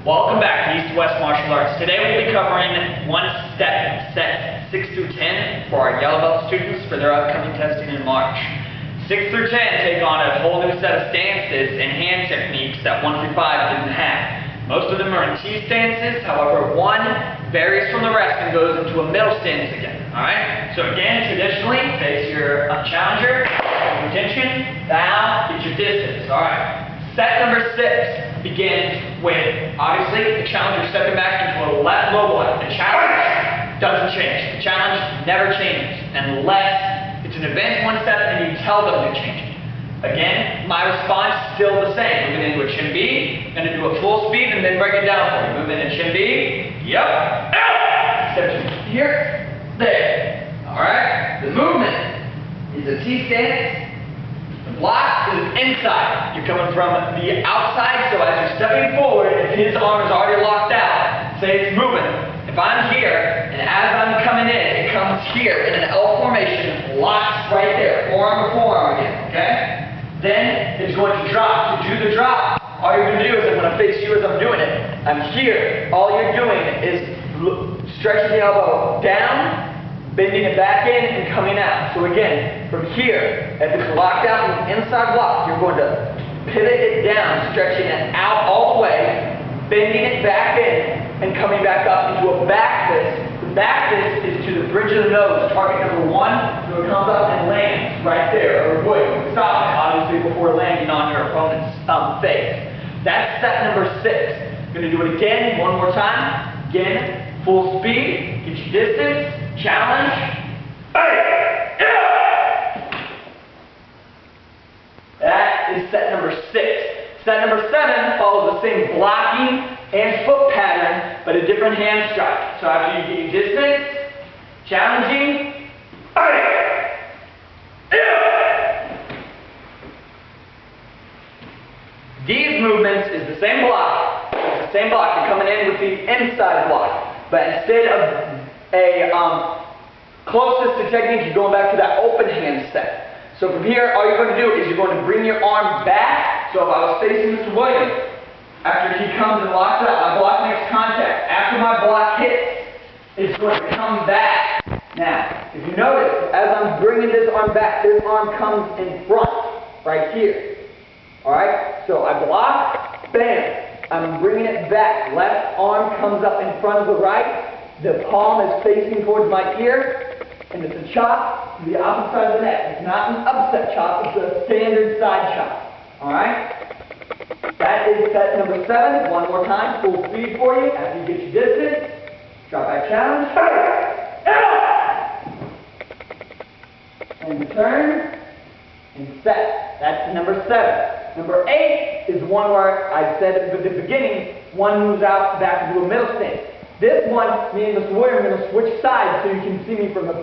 Welcome back to East West Martial Arts. Today we'll be covering one step set 6 through 10 for our yellow belt students for their upcoming testing in March. 6 through 10 take on a whole new set of stances and hand techniques that 1 through 5 didn't have. Most of them are in T stances, however one varies from the rest and goes into a middle stance again. Alright? So again, traditionally, face your challenger, attention, down, get your distance. Alright. Set number 6 begins with, obviously, the challenger stepping back into a left low block. The challenge doesn't change. The challenge never changes unless it's an advanced one step and you tell them to change it. Again, my response is still the same. Moving into a chin B, going to do a full speed and then break it down for you. Move into chin B, yep, step to here, there. Alright, the movement is a T stance. The block is inside. You're coming from the outside, so as you're stepping forward, if his arm is already locked out, say it's moving. If I'm here, and as I'm coming in, it comes here in an L formation, locks right there, forearm to forearm again, okay? Then it's going to drop. To do the drop, all you're going to do is I'm going to face you as I'm doing it. I'm here. All you're doing is stretching the elbow down, bending it back in and coming out. So again, from here, if it's locked out in the inside block, you're going to pivot it down, stretching it out all the way, bending it back in, and coming back up into a back fist. The back fist is to the bridge of the nose, target number 1, so it comes up and lands right there, or would stop it, obviously, before landing on your opponent's face. That's set number 6. Going to do it again, one more time. Again, full speed, get your distance. Challenge. Hey! Yeah! That is set number 6. Set number 7 follows the same blocking and foot pattern, but a different hand strike. So after you get your distance, challenging. Hey! Yeah! These movements is the same block. It's the same block. You're coming in with the inside block, but instead of closest to technique, you're going back to that open hand set. So from here, all you're going to do is you're going to bring your arm back. So if I was facing Mr. Williams, after he comes and locks out, my block makes contact. After my block hits, it's going to come back. Now, if you notice, as I'm bringing this arm back, this arm comes in front, right here. Alright, so I block, bam, I'm bringing it back. Left arm comes up in front of the right. The palm is facing towards my ear, and it's a chop to the opposite side of the neck. It's not an upset chop, it's a standard side chop. Alright? That is set number 7. One more time, full speed for you. After you get your distance, drop back challenge. And turn, and set. That's number 7. Number 8 is one where I said at the beginning, one moves out back into a middle stance. This one, me and Mr. Williams are going to switch sides so you can see me from a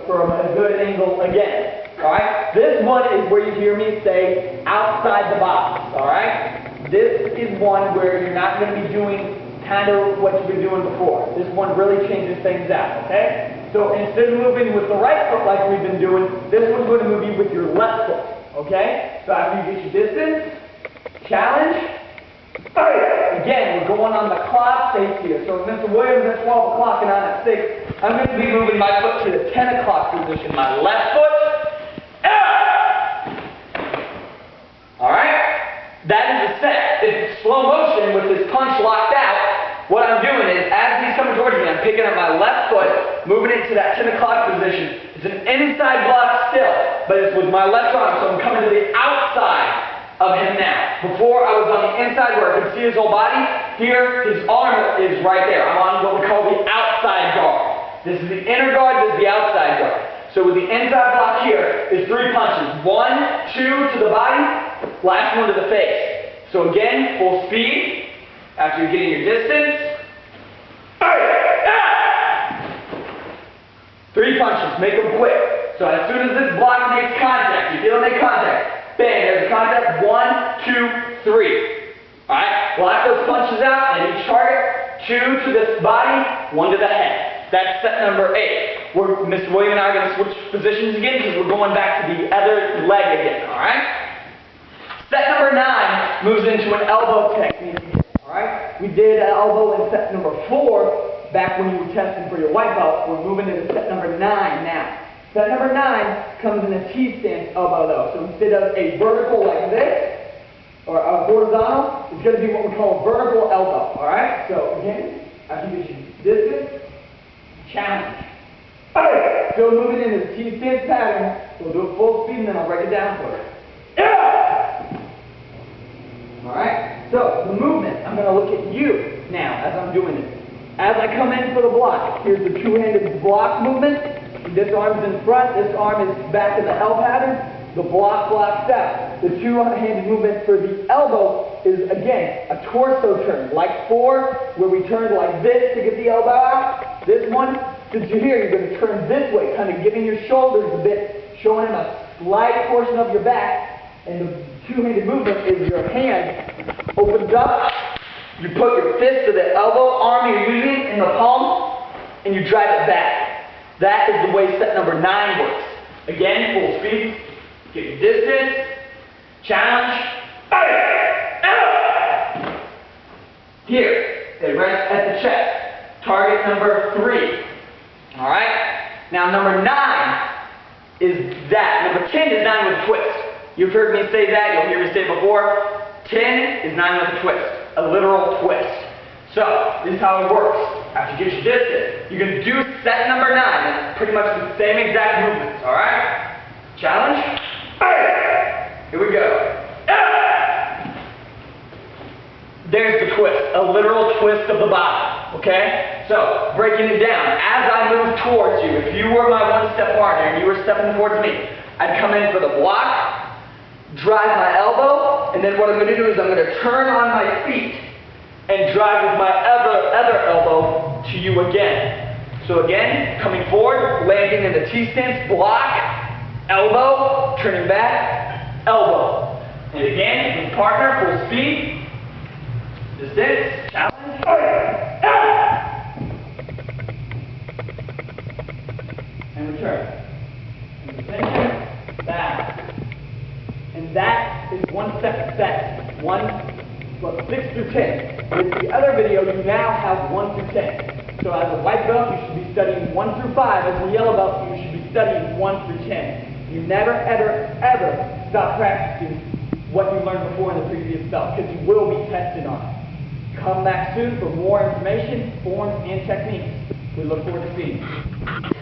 good angle again. Alright? This one is where you hear me say outside the box. Alright? This is one where you're not going to be doing kind of what you've been doing before. This one really changes things out. Okay? So instead of moving with the right foot like we've been doing, this one's going to move you with your left foot. Okay? So after you get your distance, challenge. Again, we're going on the clock face here. So if Mr. Williams at 12 o'clock and I'm at 6, I'm going to be moving my foot to the 10 o'clock position. My left foot. Alright? That is the set. It's slow motion with this punch locked out. What I'm doing is, as he's coming towards me, I'm picking up my left foot, moving it to that 10 o'clock position. It's an inside block still, but it's with my left arm, so I'm coming to the outside of him now. Before I was on the inside where I could see his whole body. Here, his arm is right there. I'm on what we call the outside guard. This is the inner guard, this is the outside guard. So with the inside block here, is 3 punches. 1, 2 to the body, last one to the face. So again, full speed. After you're getting your distance. 3 punches, make them quick. So as soon as this block makes contact, you feel it make contact. Bang, there's a contact. 1, 2, 3. Alright? Block those punches out at each target. 2 to this body, 1 to the head. That's set number 8. Mr. William and I are going to switch positions again because we're going back to the other leg again. Alright? Set number 9 moves into an elbow technique. Alright? We did elbow in set number 4 back when you were testing for your white belt. We're moving into set number 9 now. Set number 9 comes in a T-stance elbow though. So instead of a vertical like this, or a horizontal, it's going to be what we call a vertical elbow. Alright? So again, after you get your distance, challenge. Alright, so moving into the T-stance pattern, we'll do it full speed and then I'll break it down for you. Alright, so the movement, I'm going to look at you now as I'm doing it. As I come in for the block, here's the two-handed block movement. This arm's in front, this arm is back in the L pattern. The block step. The two-handed movement for the elbow is, again, a torso turn. Like 4, where we turned like this to get the elbow out. This one, since you're here, you're going to turn this way, kind of giving your shoulders a bit, showing him a slight portion of your back. And the two-handed movement is your hand opens up. You put your fist to the elbow arm you're using in the palm, and you drive it back. That is the way set number 9 works. Again, full speed. Get your distance, challenge, here, they rest at the chest. Target number 3. Alright? Now number 9 is that. Number 10 is 9 with a twist. You've heard me say that, you'll hear me say it before. 10 is 9 with a twist. A literal twist. So, this is how it works. After you get your distance, you're going to do set number 9. It's pretty much the same exact movements, alright? Challenge. Here we go. There's the twist, a literal twist of the body, okay? So, breaking it down, as I move towards you, if you were my one-step partner and you were stepping towards me, I'd come in for the block, drive my elbow, and then what I'm going to do is I'm going to turn on my feet and drive with my other elbow to you again. So again, coming forward, landing in the T-stance, block, elbow, turning back, elbow. And again, with partner, full speed. Distance, challenge, and return. And extension, back. And that is 1 second set. 6 through 10. With the other video, you now have 1 through 10. So as a white belt, you should be studying 1 through 5. As a yellow belt, you should be studying 1 through 10. You never, ever stop practicing what you learned before in the previous belt, because you will be tested on it. Come back soon for more information, forms, and techniques. We look forward to seeing you.